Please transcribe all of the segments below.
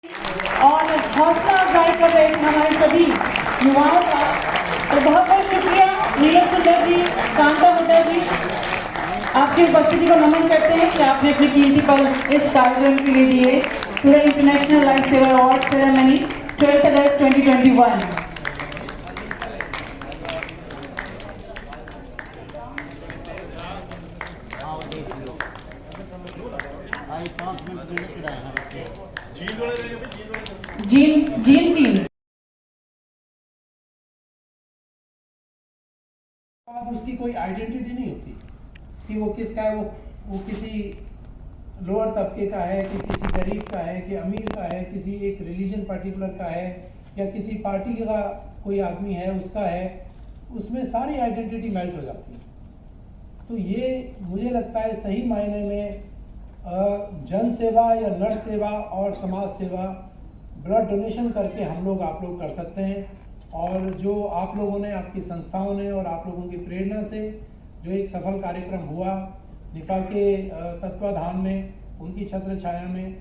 और हौसला अफजाई कर रहे थे हमारे सभी युवाओं का। तो बहुत बहुत शुक्रिया नीरज सुंदर जी, कांता मुद्दा जी, आपकी उपस्थिति को नमन करते हैं कि आपने अपनी कीमती पल इस कार्यक्रम के लिए दिए। पूरा international life saver award ceremony 12 अगस्त 2021। जीन टीम उसकी कोई आइडेंटिटी नहीं होती कि वो किसका है, वो किसी लोअर तबके का है कि किसी गरीब का है कि अमीर का है, किसी एक रिलीजन पर्टिकुलर का है या किसी पार्टी का कोई आदमी है उसका है, उसमें सारी आइडेंटिटी मेल्ट हो जाती है। तो ये मुझे लगता है सही मायने में जन सेवा या नर सेवा और समाज सेवा ब्लड डोनेशन करके हम लोग आप लोग कर सकते हैं। और जो आप लोगों ने, आपकी संस्थाओं ने और आप लोगों की प्रेरणा से जो एक सफल कार्यक्रम हुआ निफा के तत्वाधान में, उनकी छत्र छाया में,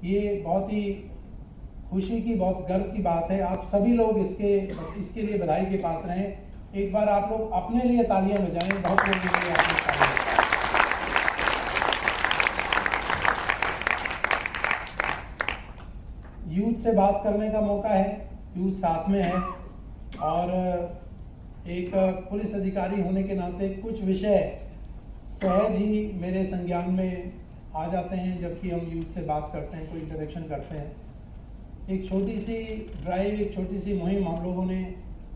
ये बहुत ही खुशी की, बहुत गर्व की बात है। आप सभी लोग इसके लिए बधाई के पात्र हैं। एक बार आप लोग अपने लिए तालियां बजाएं। बहुत लोगों के लिए आप लोग तालियां। यूथ से बात करने का मौका है, यूथ साथ में है और एक पुलिस अधिकारी होने के नाते कुछ विषय सहज ही मेरे संज्ञान में आ जाते हैं जबकि हम यूथ से बात करते हैं, कोई इंटरेक्शन करते हैं। एक छोटी सी ड्राइव, एक छोटी सी मुहिम हम लोगों ने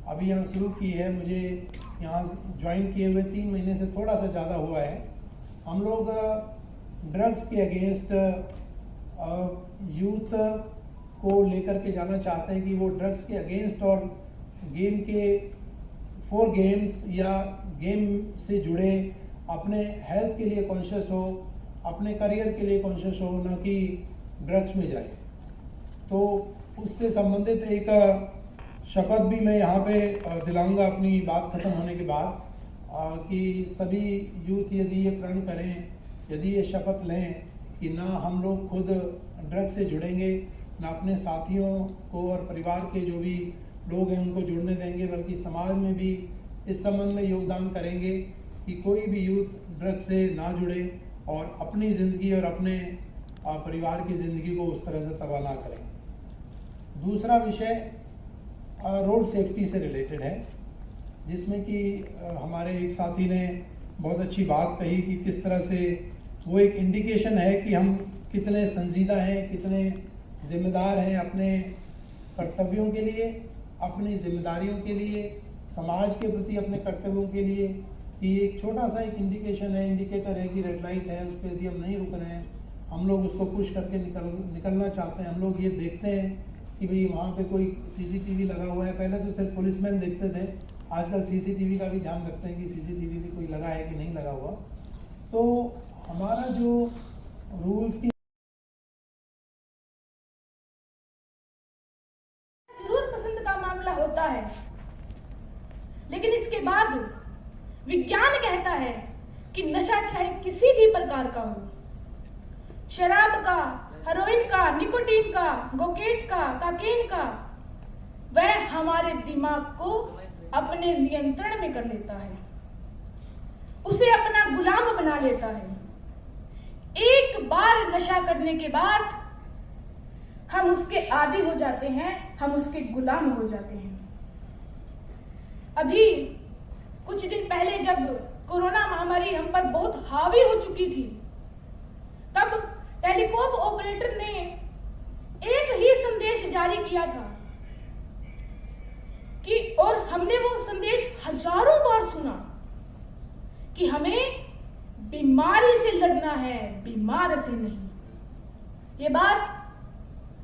अभी यहाँ शुरू की है। मुझे यहाँ ज्वाइन किए हुए 3 महीने से थोड़ा सा ज़्यादा हुआ है। हम लोग ड्रग्स के अगेंस्ट यूथ को लेकर के जाना चाहते हैं कि वो ड्रग्स के अगेंस्ट और गेम के 4 गेम्स या गेम से जुड़े अपने हेल्थ के लिए कॉन्शियस हो, अपने करियर के लिए कॉन्शियस हो, न कि ड्रग्स में जाए। तो उससे संबंधित एक शपथ भी मैं यहाँ पे दिलाऊंगा अपनी बात खत्म होने के बाद कि सभी यूथ यदि ये प्रण करें, यदि ये शपथ लें कि ना हम लोग खुद ड्रग्स से जुड़ेंगे, ना अपने साथियों को और परिवार के जो भी लोग हैं उनको जुड़ने देंगे, बल्कि समाज में भी इस संबंध में योगदान करेंगे कि कोई भी यूथ ड्रग्स से ना जुड़े और अपनी ज़िंदगी और अपने परिवार की ज़िंदगी को उस तरह से तबाह ना करें। दूसरा विषय रोड सेफ्टी से रिलेटेड है, जिसमें कि हमारे एक साथी ने बहुत अच्छी बात कही कि किस तरह से वो एक इंडिकेशन है कि हम कितने संजीदा हैं, कितने जिम्मेदार हैं अपने कर्तव्यों के लिए, अपनी जिम्मेदारियों के लिए, समाज के प्रति अपने कर्तव्यों के लिए। कि एक छोटा सा एक इंडिकेशन है, इंडिकेटर है कि रेड लाइट है, उस पर यदि हम नहीं रुक रहे हैं, हम लोग उसको पुश करके निकलना चाहते हैं। हम लोग ये देखते हैं कि भाई वहाँ पे कोई सीसीटीवी लगा हुआ है। पहले तो सिर्फ पुलिसमैन देखते थे, आजकल सीसीटीवी का भी ध्यान रखते हैं कि सीसीटीवी भी कोई लगा है कि नहीं लगा हुआ। तो हमारा जो रूल्स की होता है, लेकिन इसके बाद विज्ञान कहता है कि नशा चाहे किसी भी प्रकार का हो, शराब का, हेरोइन का, निकोटीन का, कोकेन का, कोकेन का, वह हमारे दिमाग को अपने नियंत्रण में कर लेता है, उसे अपना गुलाम बना लेता है। एक बार नशा करने के बाद हम उसके आदी हो जाते हैं, हम उसके गुलाम हो जाते हैं। अभी कुछ दिन पहले जब कोरोना महामारी हम पर बहुत हावी हो चुकी थी, तब टेलीकॉम ऑपरेटर ने एक ही संदेश जारी किया था कि, और हमने वो संदेश हजारों बार सुना कि हमें बीमारी से लड़ना है, बीमार से नहीं। ये बात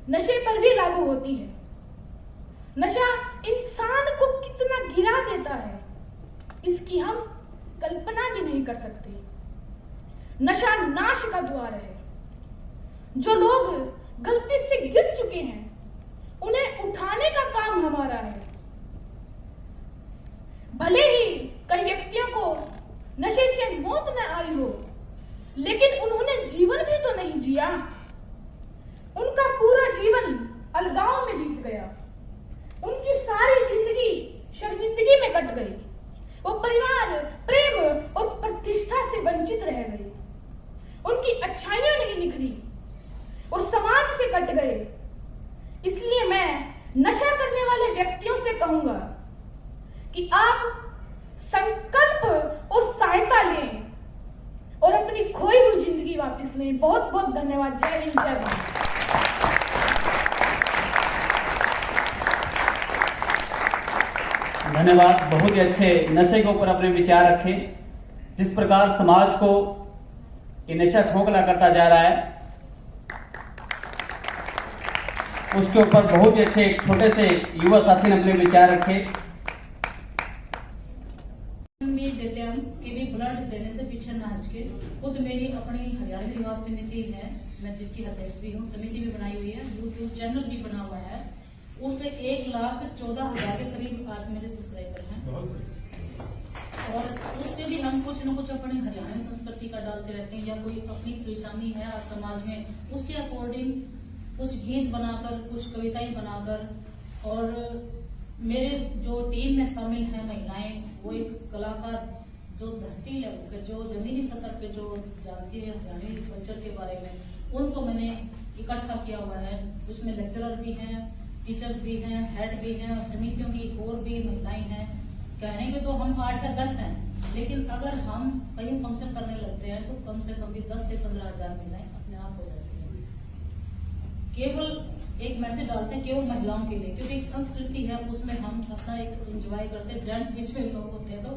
नशे पर भी लागू होती है। नशा इंसान को कितना गिरा देता है, इसकी हम कल्पना भी नहीं कर सकते। नशा नाश का द्वार है। जो लोग गलती से गिर चुके हैं, उन्हें उठाने का काम हमारा है। भले ही कई व्यक्तियों को नशे से मौत न आई हो, लेकिन उन्होंने जीवन भी तो नहीं जिया। उनका पूरा जीवन अच्छाइयां नहीं निखरी, वो समाज से कट गए। इसलिए मैं नशा करने वाले व्यक्तियों से कहूंगा कि आप संकल्प और सहायता लें और अपनी खोई हुई जिंदगी वापस लें। बहुत बहुत धन्यवाद। जय हिंद, जय भारत। धन्यवाद। बहुत ही अच्छे नशे के ऊपर अपने विचार रखे। जिस प्रकार समाज को ये नशा खोखला करता जा रहा है, उसके ऊपर बहुत ही अच्छे एक छोटे से युवा साथी ने अपने विचार रखे। देते हम कि भी ब्लड देने से पीछे ना हटके। खुद मेरी अपनी हरियाणवी युवा समिति है, मैं जिसकी अध्यक्ष भी हूँ, समिति भी बनाई हुई है, यूट्यूब चैनल भी बना हुआ है। उसमें 1,14,000 के करीब आज मेरे सब्सक्राइबर हैं और उसमें भी हम कुछ न कुछ अपनी हरियाणवी संस्कृति का डालते रहते हैं, या कोई अपनी परेशानी है आज समाज में, उसके अकॉर्डिंग कुछ गीत बनाकर, कुछ कविताएं बनाकर। और मेरे जो टीम में शामिल हैं महिलाएं, वो एक कलाकार जो धरती लेवल पे, जो जमीनी सतह पे जो जानती है हरियाणवी कल्चर के बारे में, उनको मैंने इकट्ठा किया हुआ है। उसमें लेक्चरर भी हैं, टीचर्स भी हैं, हेड भी हैं, और समितियों की और भी महिलाएं हैं। कहने के तो हम 8 या 10 हैं, लेकिन अगर हम कहीं फंक्शन करने लगते हैं तो कम से कम भी 10 से 15,000 महिलाएं अपने आप हो जाती हैं। केवल एक मैसेज डालते हैं केवल महिलाओं के लिए, क्योंकि एक संस्कृति है, उसमें हम अपना एक एंजॉय करते हैं। जेंट्स बीच में लोग होते हैं तो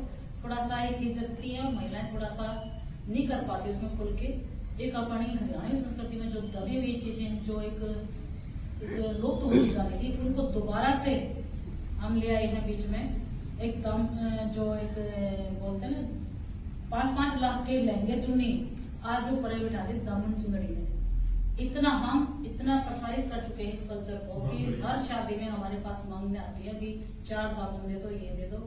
थोड़ा सा एक हिचकती है, और महिलाएं थोड़ा सा नहीं कर पाती उसमें खुल के। एक अपनी हरियाणवी संस्कृति में जो दबी हुई चीजें, जो एक लुप्त होती जा रही थी, उनको दोबारा से हम ले आए हैं बीच में। एक दम जो एक बोलते हैं ना, 5-5 लाख के लहंगे चुनी, आज वो परे बिठा दी दामन चुनड़ी है। इतना प्रसारित कर चुके हैं इस कल्चर को कि हर शादी में हमारे पास मांगने आती है कि 4 दामन दे दो, ये दे दो।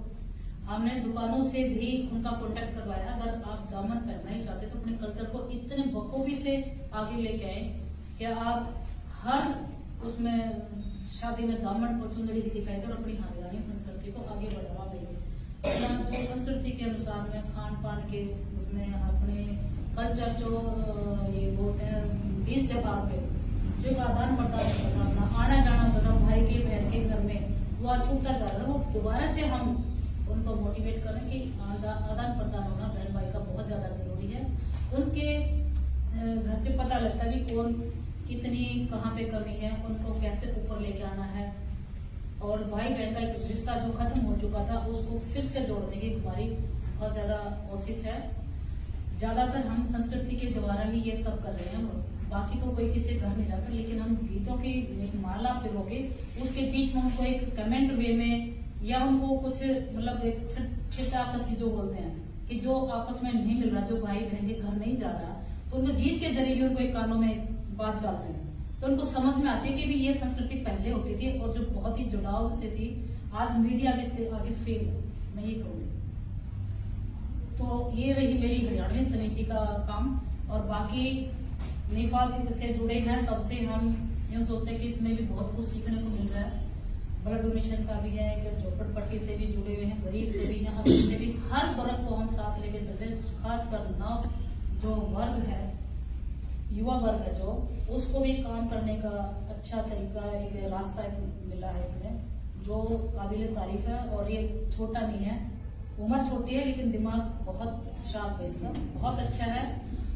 हमने दुकानों से भी उनका कॉन्टेक्ट करवाया, अगर आप दामन पहनना ही चाहते तो अपने कल्चर को इतने बखूबी से आगे लेके आए कि आप हर उसमें शादी में दामन और चुंदड़ी ही दिखाई दे और अपनी हरियाणवी संस्कृति को आगे बढ़ावा देंगे। जो संस्कृति के अनुसार में खान पान के उसमें अपने कल्चर जो ये बोलते हैं 20 त्योहार पे जो एक आदान प्रदान होता था, अपना आना जाना होता था भाई के बहन के घर में, वो आज छूटता जा रहा था। वो दोबारा से हम उनको मोटिवेट करें कि आदान प्रदान होना बहन भाई का बहुत ज्यादा जरूरी है। उनके घर से पता लगता है भी कौन कितनी कहाँ पे कमी है, उनको कैसे ऊपर लेके आना है। और भाई बहन का एक रिश्ता जो खत्म हो चुका था उसको फिर से जोड़ने की हमारी बहुत ज्यादा कोशिश है। ज्यादातर हम संस्कृति के द्वारा ही ये सब कर रहे हैं, बाकी तो कोई किसी घर नहीं जाता, लेकिन हम गीतों की एक माला पिरोगे, उसके बीच में उनको एक कमेंट वे में, या उनको कुछ मतलब एक छिटा कसी जो बोलते हैं कि जो आपस में नहीं मिल रहा, जो भाई बहन के घर नहीं जा रहा, तो उनको गीत के जरिए भी उनको एक कानों में बात डालते हैं, तो उनको समझ में आती है कि भी ये संस्कृति पहले होती थी और जो बहुत ही जुड़ाव से थी। आज मीडिया भी इससे आगे फेल है, मैं ये कहूँगी। तो ये रही मेरी हरियाणवी समिति का काम। और बाकी नेपाल से जुड़े हैं तब से हम यूँ सोचते हैं कि इसमें भी बहुत कुछ सीखने को मिल रहा है। ब्लड डोनेशन का भी है, झोपड़पट्टी से भी जुड़े हुए हैं, गरीब से भी हैं, अमीर से भी, हर वर्ग को हम साथ लेके चल रहे हैं। खासकर नव जो वर्ग है, युवा वर्ग है, जो उसको भी काम करने का अच्छा तरीका, एक रास्ता मिला है इसमें, जो काबिल तारीफ है। और ये छोटा नहीं है, उम्र छोटी है लेकिन दिमाग बहुत शार्प है इसका, बहुत अच्छा है।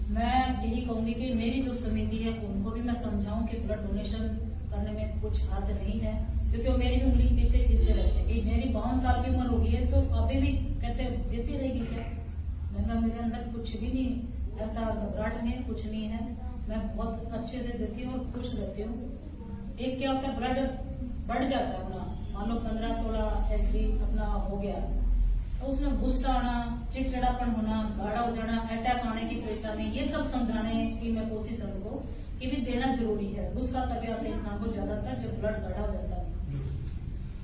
मैं यही कहूंगी कि मेरी जो समिति है उनको भी मैं समझाऊं कि ब्लड डोनेशन करने में कुछ हर्ज नहीं है, क्योंकि वो मेरी उंगली पीछे खींचते रहते हैं कि मेरी 52 साल की उम्र हो गई है तो अभी भी कहते देती रहेगी क्या। मैंने मेरे अंदर कुछ भी नहीं, ऐसा घबराहट नहीं, कुछ नहीं है, मैं बहुत अच्छे से देती हूँ और खुश रहती हूँ। एक क्या होता है, ब्लड बढ़ जाता है अपना, मान लो 15-16 एसडी अपना हो गया तो उसमें गुस्सा आना, चिड़चिड़ापन होना, गाढ़ा हो जाना, अटैक आने की परेशानी, ये सब समझाने की मैं कोशिश करूँ कि भी देना जरूरी है। गुस्सा तभी आता है इंसान को ज्यादातर जब ब्लड गाढ़ा हो जाता है,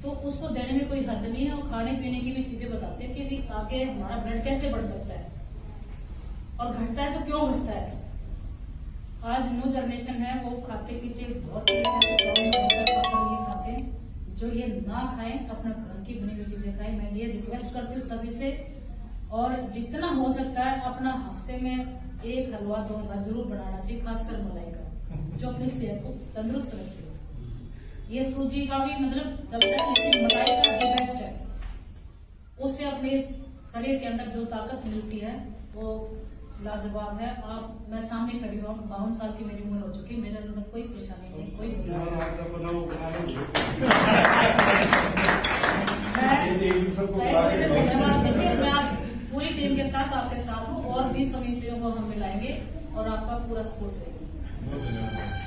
तो उसको देने में कोई हर्ज नहीं है। और खाने पीने की भी चीजें बताते हैं कि भी आगे हमारा ब्लड कैसे बढ़ सकता है और घटता है तो क्यों घटता है। आज न्यू जनरेशन है, वो खाते पीते बहुत खाते हैं, जो ये ना खाएं, अपना घर की बनी हुई चीजें खाएं। मैं ये रिक्वेस्ट करती हूँ सभी से और जितना हो सकता है अपना हफ्ते में 1 हलवा 2 हलवा जरूर बनाना चाहिए, खासकर मलाई का, जो अपनी सेहत को तंदुरुस्त रखे। ये सूजी का भी मतलब चलता है, लेकिन मलाई का भी बेस्ट है। उससे अपने शरीर के अंदर जो ताकत मिलती है वो लाजवाब है। आप, मैं सामने खड़ी हूँ, 52 साल की मेरी उम्र हो चुकी है, मेरे अंदर कोई परेशानी नहीं, कोई धन्यवाद देंगे। मैं आज पूरी टीम के साथ आपके साथ हूँ और भी समितियों को हम मिलाएंगे और आपका पूरा सपोर्ट देंगे।